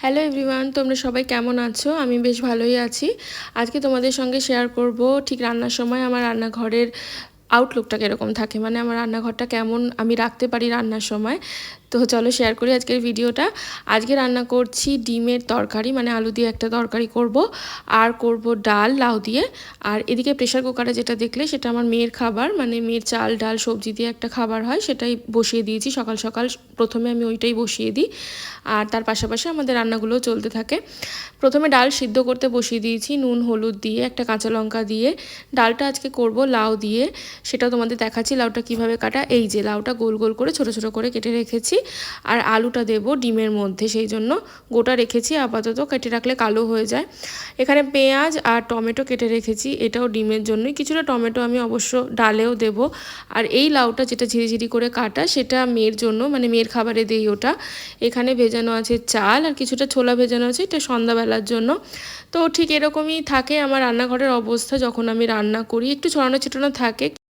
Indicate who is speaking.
Speaker 1: Hello everyone, তোমরা সবাই কেমন আছো? আমি বেশ ভালোই আছি। আজকে তোমাদের সঙ্গে শেয়ার করব ঠিক রান্নার সময় আমার রান্নাঘরের আউটলুকটা কীরকম থাকে, মানে আমার রান্নাঘরটা কেমন আমি রাখতে পারি রান্নার সময়। তো চলো শেয়ার করি আজকের ভিডিওটা। আজকে রান্না করছি ডিমের তরকারি, মানে আলু দিয়ে একটা তরকারি করব, আর করব ডাল লাউ দিয়ে। আর এদিকে প্রেশার কুকারে যেটা দেখলে সেটা আমার মেয়ের খাবার, মানে মেয়ের চাল ডাল সবজি দিয়ে একটা খাবার হয়, সেটাই বসিয়ে দিয়েছি সকাল সকাল। প্রথমে আমি ওইটাই বসিয়ে দিই, আর তার পাশাপাশি আমাদের রান্নাগুলোও চলতে থাকে। প্রথমে ডাল সিদ্ধ করতে বসিয়ে দিয়েছি নুন হলুদ দিয়ে, একটা কাঁচা লঙ্কা দিয়ে। ডালটা আজকে করব লাউ দিয়ে, সেটাও তোমাদের দেখাচ্ছি লাউটা কিভাবে কাটা। এই যে লাউটা গোল গোল করে ছোট ছোট করে কেটে রেখেছি, আর আলুটা দেব ডিমের মধ্যে, সেই জন্য গোটা রেখেছি, আপাতত কেটে রাখলে কালো হয়ে যায়। এখানে পেঁয়াজ আর টমেটো কেটে রেখেছি, এটাও ডিমের জন্যই। কিছুটা টমেটো আমি অবশ্য ডালেও দেব। আর এই লাউটা যেটা ঝিরিঝিরি করে কাটা, সেটা মেয়ের জন্য, মানে মেয়ের খাবারে দেই ওটা। এখানে ভেজানো আছে চাল, আর কিছুটা ছোলা ভেজানো আছে, এটা সন্ধ্যাবেলার জন্য। তো ঠিক এরকমই থাকে আমার রান্নাঘরের অবস্থা যখন আমি রান্না করি, একটু ছড়ানো ছিটানো থাকে।